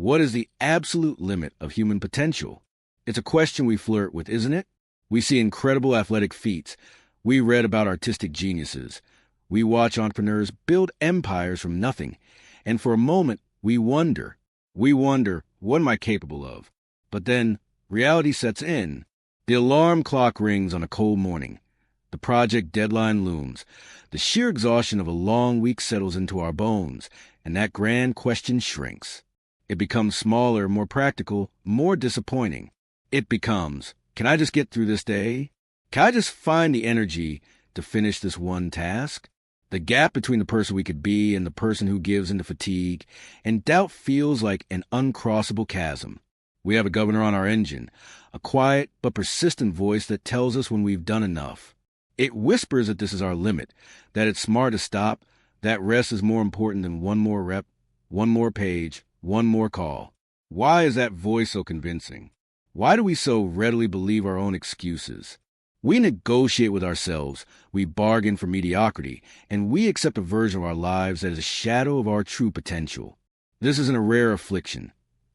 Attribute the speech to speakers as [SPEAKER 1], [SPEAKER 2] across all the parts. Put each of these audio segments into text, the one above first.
[SPEAKER 1] What is the absolute limit of human potential? It's a question we flirt with, isn't it? We see incredible athletic feats. We read about artistic geniuses. We watch entrepreneurs build empires from nothing. And for a moment, we wonder, what am I capable of? But then, reality sets in. The alarm clock rings on a cold morning. The project deadline looms. The sheer exhaustion of a long week settles into our bones, and that grand question shrinks. It becomes smaller, more practical, more disappointing. It becomes, can I just get through this day? Can I just find the energy to finish this one task? The gap between the person we could be and the person who gives into fatigue and doubt feels like an uncrossable chasm. We have a governor on our engine, a quiet but persistent voice that tells us when we've done enough. It whispers that this is our limit, that it's smart to stop, that rest is more important than one more rep, one more page, one more call. Why is that voice so convincing? Why do we so readily believe our own excuses? We negotiate with ourselves, we bargain for mediocrity, and we accept a version of our lives that is a shadow of our true potential. This isn't a rare affliction.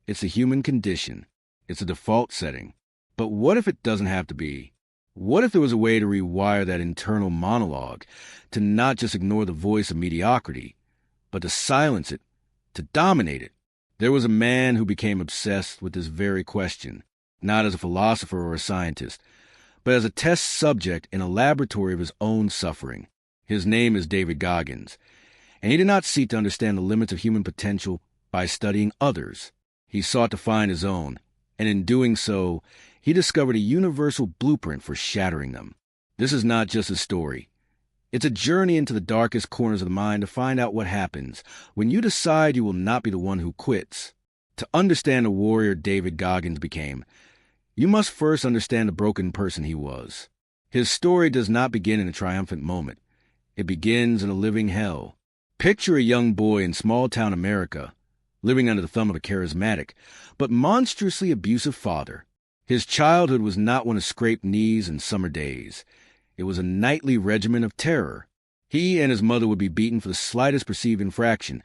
[SPEAKER 1] It's a human condition. It's a default setting. But what if it doesn't have to be? What if there was a way to rewire that internal monologue, to not just ignore the voice of mediocrity, but to silence it, to dominate it? There was a man who became obsessed with this very question, not as a philosopher or a scientist, but as a test subject in a laboratory of his own suffering. His name is David Goggins, and he did not seek to understand the limits of human potential by studying others. He sought to find his own, and in doing so, he discovered a universal blueprint for shattering them. This is not just a story. It's a journey into the darkest corners of the mind to find out what happens when you decide you will not be the one who quits. To understand the warrior David Goggins became, you must first understand the broken person he was. His story does not begin in a triumphant moment. It begins in a living hell. Picture a young boy in small-town America, living under the thumb of a charismatic, but monstrously abusive father. His childhood was not one of scraped knees and summer days. It was a nightly regimen of terror. He and his mother would be beaten for the slightest perceived infraction,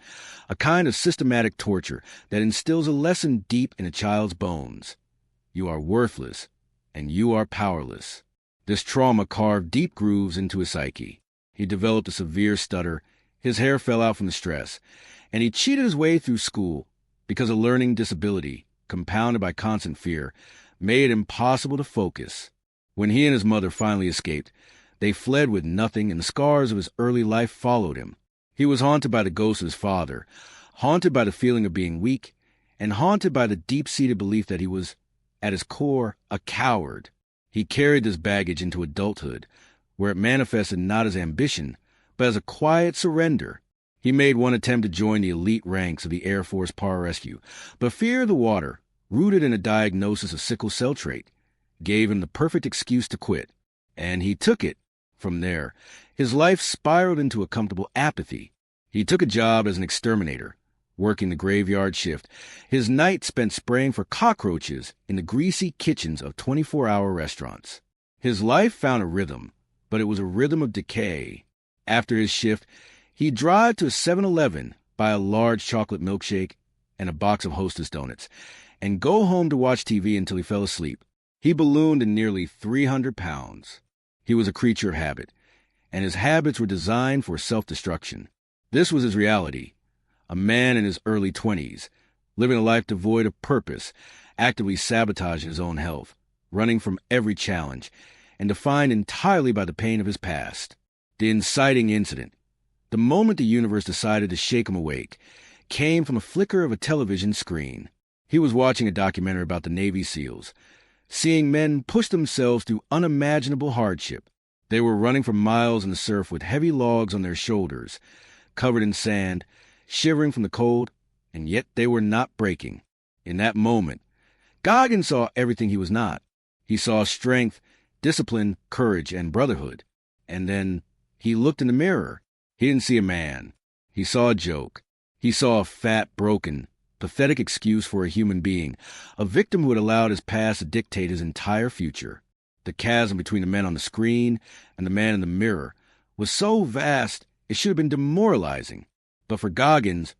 [SPEAKER 1] a kind of systematic torture that instills a lesson deep in a child's bones. You are worthless, and you are powerless. This trauma carved deep grooves into his psyche. He developed a severe stutter, his hair fell out from the stress, and he cheated his way through school because a learning disability, compounded by constant fear, made it impossible to focus. When he and his mother finally escaped, they fled with nothing, and the scars of his early life followed him. He was haunted by the ghost of his father, haunted by the feeling of being weak, and haunted by the deep-seated belief that he was, at his core, a coward. He carried this baggage into adulthood, where it manifested not as ambition, but as a quiet surrender. He made one attempt to join the elite ranks of the Air Force pararescue, but fear of the water, rooted in a diagnosis of sickle cell trait, gave him the perfect excuse to quit. And he took it. From there, his life spiraled into a comfortable apathy. He took a job as an exterminator, working the graveyard shift, his night spent spraying for cockroaches in the greasy kitchens of 24-hour restaurants. His life found a rhythm, but it was a rhythm of decay. After his shift, he'd drive to a 7-Eleven, buy a large chocolate milkshake and a box of Hostess donuts, and go home to watch TV until he fell asleep. He ballooned in nearly 300 pounds. He was a creature of habit, and his habits were designed for self-destruction. This was his reality. A man in his early 20s, living a life devoid of purpose, actively sabotaging his own health, running from every challenge, and defined entirely by the pain of his past. The inciting incident, the moment the universe decided to shake him awake, came from a flicker of a television screen. He was watching a documentary about the Navy SEALs, seeing men push themselves through unimaginable hardship. They were running for miles in the surf with heavy logs on their shoulders, covered in sand, shivering from the cold, and yet they were not breaking. In that moment, Goggins saw everything he was not. He saw strength, discipline, courage, and brotherhood. And then he looked in the mirror. He didn't see a man. He saw a joke. He saw a fat, broken, pathetic excuse for a human being, a victim who had allowed his past to dictate his entire future. The chasm between the man on the screen and the man in the mirror was so vast it should have been demoralizing. But for Goggins,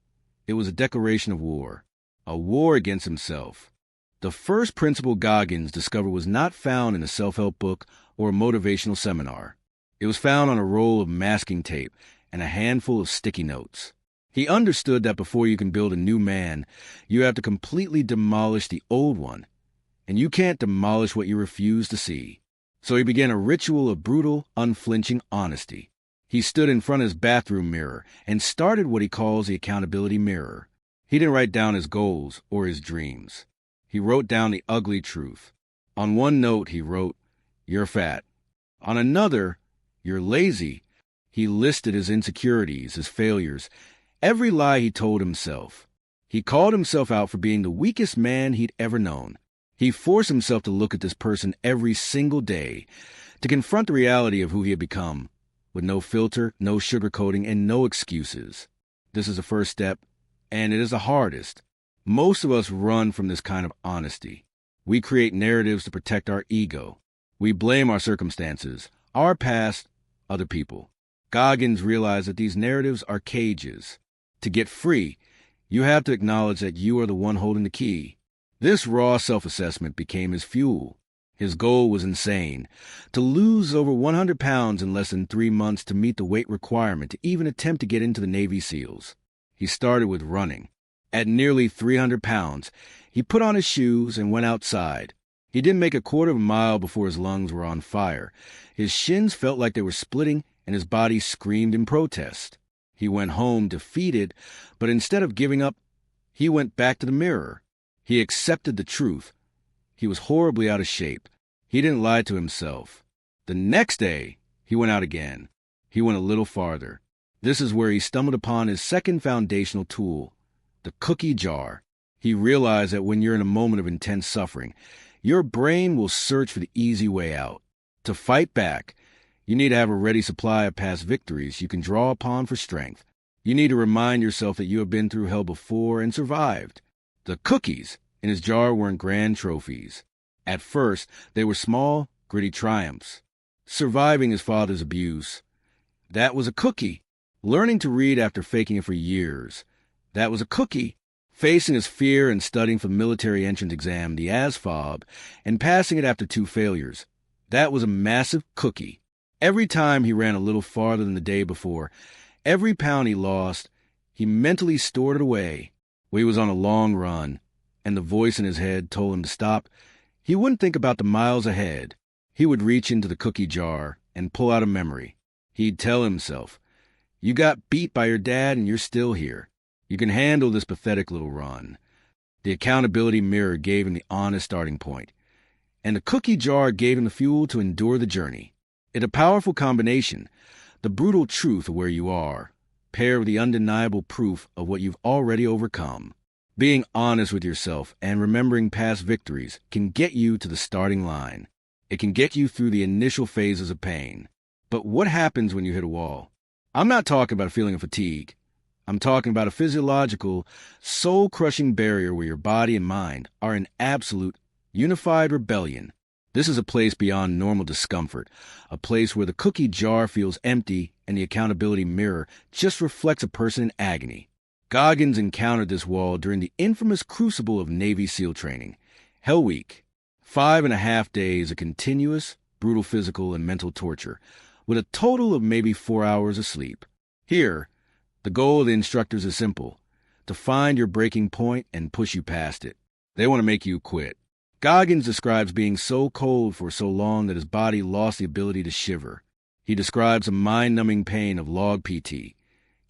[SPEAKER 1] it was a declaration of war. a war against himself. The first principle Goggins discovered was not found in a self-help book or a motivational seminar. It was found on a roll of masking tape and a handful of sticky notes. He understood that before you can build a new man, you have to completely demolish the old one, and you can't demolish what you refuse to see. So he began a ritual of brutal, unflinching honesty. He stood in front of his bathroom mirror and started what he calls the accountability mirror. He didn't write down his goals or his dreams. He wrote down the ugly truth. On one note, he wrote, "You're fat." On another, "You're lazy." He listed his insecurities, his failures, every lie he told himself. He called himself out for being the weakest man he'd ever known. He forced himself to look at this person every single day, to confront the reality of who he had become, with no filter, no sugarcoating, and no excuses. This is the first step, and it is the hardest. Most of us run from this kind of honesty. We create narratives to protect our ego. We blame our circumstances, our past, other people. Goggins realized that these narratives are cages. To get free, you have to acknowledge that you are the one holding the key. This raw self-assessment became his fuel. His goal was insane: to lose over 100 pounds in less than 3 months to meet the weight requirement to even attempt to get into the Navy SEALs. He started with running. At nearly 300 pounds, he put on his shoes and went outside. He didn't make a quarter of a mile before his lungs were on fire. His shins felt like they were splitting, and his body screamed in protest. He went home defeated, but instead of giving up, he went back to the mirror. He accepted the truth. He was horribly out of shape. He didn't lie to himself. The next day, he went out again. He went a little farther. This is where he stumbled upon his second foundational tool, the cookie jar. He realized that when you're in a moment of intense suffering, your brain will search for the easy way out. To fight back, you need to have a ready supply of past victories you can draw upon for strength. You need to remind yourself that you have been through hell before and survived. The cookies in his jar weren't grand trophies. At first, they were small, gritty triumphs. Surviving his father's abuse, that was a cookie. Learning to read after faking it for years, that was a cookie. Facing his fear and studying for the military entrance exam, the ASFOB, and passing it after 2 failures, that was a massive cookie. Every time he ran a little farther than the day before, every pound he lost, he mentally stored it away. When he was on a long run, and the voice in his head told him to stop, he wouldn't think about the miles ahead. He would reach into the cookie jar and pull out a memory. He'd tell himself, "You got beat by your dad and you're still here. You can handle this pathetic little run." The accountability mirror gave him the honest starting point, and the cookie jar gave him the fuel to endure the journey. It's a powerful combination: the brutal truth of where you are, paired with the undeniable proof of what you've already overcome. Being honest with yourself and remembering past victories can get you to the starting line. It can get you through the initial phases of pain. But what happens when you hit a wall? I'm not talking about a feeling of fatigue. I'm talking about a physiological, soul-crushing barrier where your body and mind are in absolute, unified rebellion. This is a place beyond normal discomfort, a place where the cookie jar feels empty and the accountability mirror just reflects a person in agony. Goggins encountered this wall during the infamous crucible of Navy SEAL training, Hell Week. 5.5 days of continuous, brutal physical and mental torture, with a total of maybe 4 hours of sleep. Here, the goal of the instructors is simple: to find your breaking point and push you past it. They want to make you quit. Goggins describes being so cold for so long that his body lost the ability to shiver. He describes a mind-numbing pain of log PT,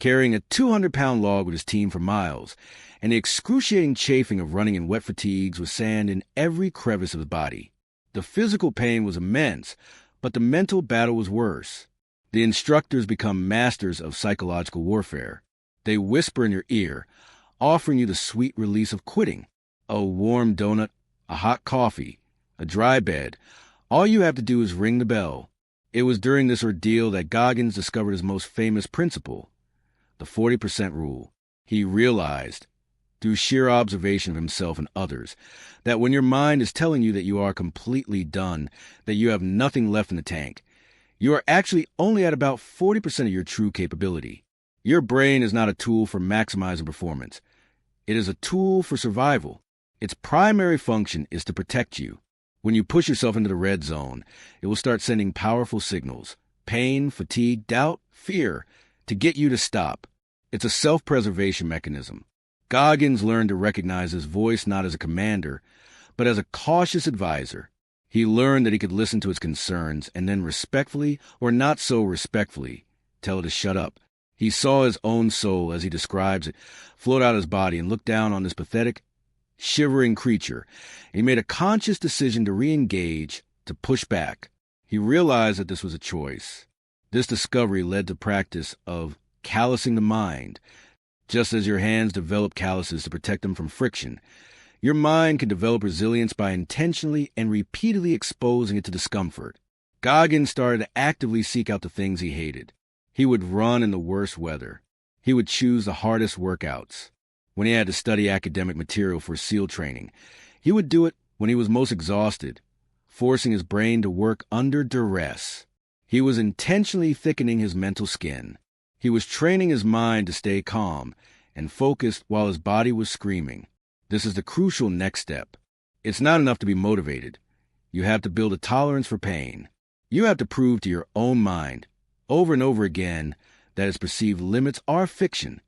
[SPEAKER 1] carrying a 200-pound log with his team for miles, and the excruciating chafing of running in wet fatigues with sand in every crevice of his body. The physical pain was immense, but the mental battle was worse. The instructors become masters of psychological warfare. They whisper in your ear, offering you the sweet release of quitting. A warm donut, a hot coffee, a dry bed. All you have to do is ring the bell. It was during this ordeal that Goggins discovered his most famous principle, the 40% rule. He realized, through sheer observation of himself and others, that when your mind is telling you that you are completely done, that you have nothing left in the tank, you are actually only at about 40% of your true capability. Your brain is not a tool for maximizing performance. It is a tool for survival. Its primary function is to protect you. When you push yourself into the red zone, it will start sending powerful signals: pain, fatigue, doubt, fear, to get you to stop. It's a self-preservation mechanism. Goggins learned to recognize his voice not as a commander, but as a cautious advisor. He learned that he could listen to its concerns and then respectfully, or not so respectfully, tell it to shut up. He saw his own soul, as he describes it, float out his body and look down on this pathetic, shivering creature. He made a conscious decision to re-engage, to push back. He realized that this was a choice. This discovery led to practice of callousing the mind. Just as your hands develop calluses to protect them from friction, your mind can develop resilience by intentionally and repeatedly exposing it to discomfort. Goggins started to actively seek out the things he hated. He would run in the worst weather. He would choose the hardest workouts. When he had to study academic material for SEAL training, he would do it when he was most exhausted, forcing his brain to work under duress. He was intentionally thickening his mental skin. He was training his mind to stay calm and focused while his body was screaming. This is the crucial next step. It's not enough to be motivated. You have to build a tolerance for pain. You have to prove to your own mind, over and over again, that its perceived limits are fiction.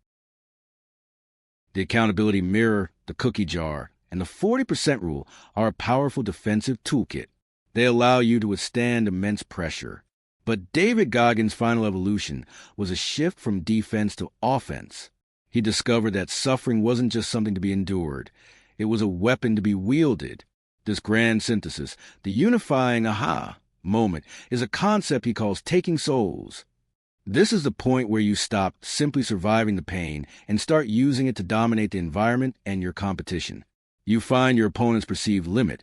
[SPEAKER 1] The accountability mirror, the cookie jar, and the 40% rule are a powerful defensive toolkit. They allow you to withstand immense pressure. But David Goggins' final evolution was a shift from defense to offense. He discovered that suffering wasn't just something to be endured. It was a weapon to be wielded. This grand synthesis, the unifying aha moment, is a concept he calls taking souls. This is the point where you stop simply surviving the pain and start using it to dominate the environment and your competition. You find your opponent's perceived limit,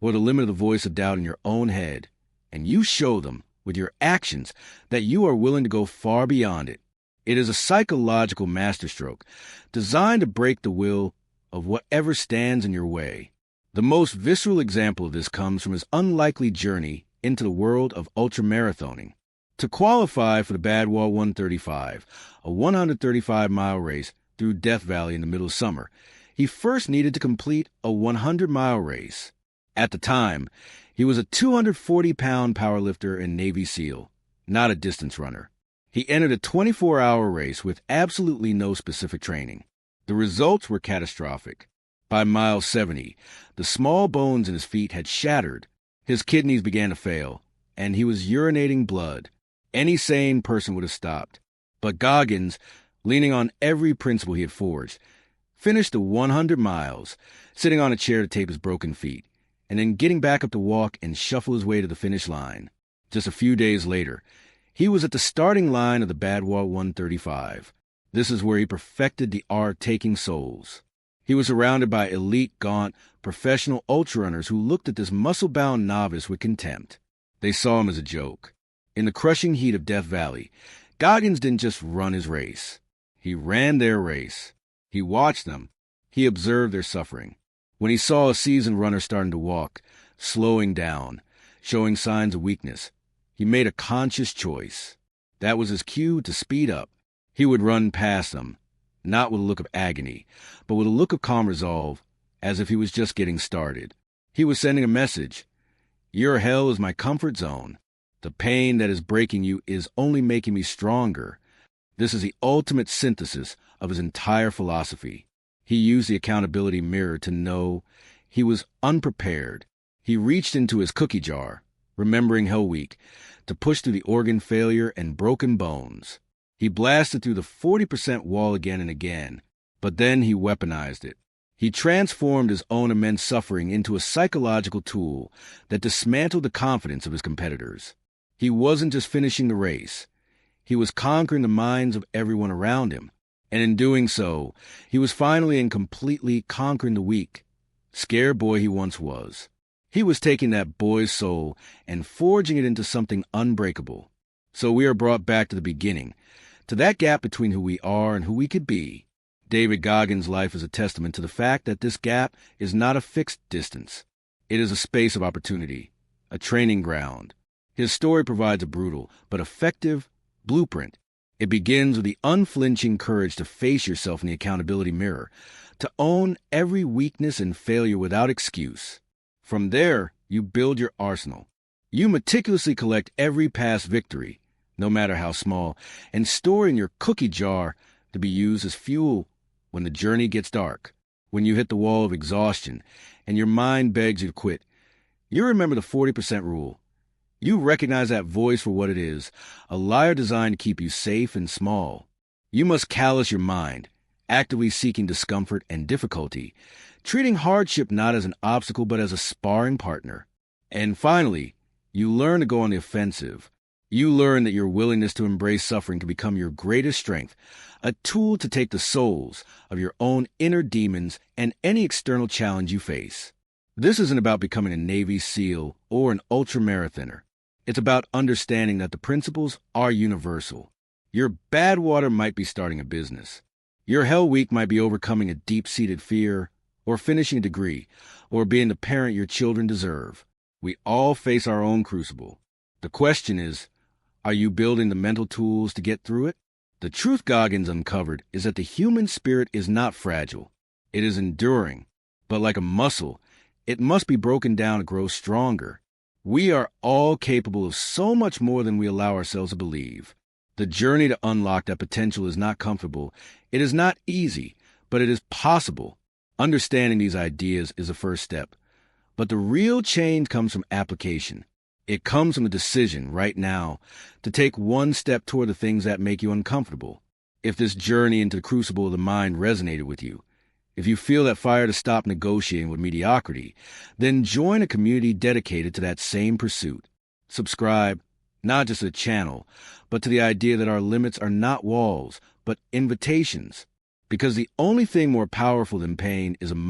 [SPEAKER 1] or the limit of the voice of doubt in your own head, and you show them, with your actions, that you are willing to go far beyond it. It is a psychological masterstroke, designed to break the will of whatever stands in your way. The most visceral example of this comes from his unlikely journey into the world of ultramarathoning. To qualify for the Badwall 135, a 135-mile race through Death Valley in the middle of summer, he first needed to complete a 100-mile race. At the time, he was a 240-pound powerlifter and Navy SEAL, not a distance runner. He entered a 24-hour race with absolutely no specific training. The results were catastrophic. By mile 70, the small bones in his feet had shattered. His kidneys began to fail, and he was urinating blood. Any sane person would have stopped. But Goggins, leaning on every principle he had forged, finished the 100 miles, sitting on a chair to tape his broken feet, and then getting back up to walk and shuffle his way to the finish line. Just a few days later, he was at the starting line of the Badwall 135. This is where he perfected the art taking souls. He was surrounded by elite, gaunt, professional ultrarunners who looked at this muscle-bound novice with contempt. They saw him as a joke. In the crushing heat of Death Valley, Goggins didn't just run his race. He ran their race. He watched them. He observed their suffering. When he saw a seasoned runner starting to walk, slowing down, showing signs of weakness, he made a conscious choice. That was his cue to speed up. He would run past them, not with a look of agony, but with a look of calm resolve, as if he was just getting started. He was sending a message. Your hell is my comfort zone. The pain that is breaking you is only making me stronger. This is the ultimate synthesis of his entire philosophy. He used the accountability mirror to know he was unprepared. He reached into his cookie jar, remembering Hell Week, to push through the organ failure and broken bones. He blasted through the 40% wall again and again, but then he weaponized it. He transformed his own immense suffering into a psychological tool that dismantled the confidence of his competitors. He wasn't just finishing the race. He was conquering the minds of everyone around him. And in doing so, he was finally and completely conquering the weak, scared boy he once was. He was taking that boy's soul and forging it into something unbreakable. So we are brought back to the beginning, to that gap between who we are and who we could be. David Goggins' life is a testament to the fact that this gap is not a fixed distance. It is a space of opportunity, a training ground. His story provides a brutal but effective blueprint. It begins with the unflinching courage to face yourself in the accountability mirror, to own every weakness and failure without excuse. From there, you build your arsenal. You meticulously collect every past victory, no matter how small, and store in your cookie jar to be used as fuel when the journey gets dark, when you hit the wall of exhaustion and your mind begs you to quit. You remember the 40% rule. You recognize that voice for what it is, a liar designed to keep you safe and small. You must callous your mind, actively seeking discomfort and difficulty, treating hardship not as an obstacle but as a sparring partner. And finally, you learn to go on the offensive. You learn that your willingness to embrace suffering can become your greatest strength, a tool to take the souls of your own inner demons and any external challenge you face. This isn't about becoming a Navy SEAL or an ultramarathoner. It's about understanding that the principles are universal. Your bad water might be starting a business. Your hell week might be overcoming a deep-seated fear, or finishing a degree, or being the parent your children deserve. We all face our own crucible. The question is, are you building the mental tools to get through it? The truth Goggins uncovered is that the human spirit is not fragile. It is enduring, but like a muscle, it must be broken down to grow stronger. We are all capable of so much more than we allow ourselves to believe. The journey to unlock that potential is not comfortable. It is not easy, but it is possible. Understanding these ideas is a first step. But the real change comes from application. It comes from a decision right now to take one step toward the things that make you uncomfortable. If this journey into the crucible of the mind resonated with you, if you feel that fire to stop negotiating with mediocrity, then join a community dedicated to that same pursuit. Subscribe, not just to the channel, but to the idea that our limits are not walls, but invitations. Because the only thing more powerful than pain is a mind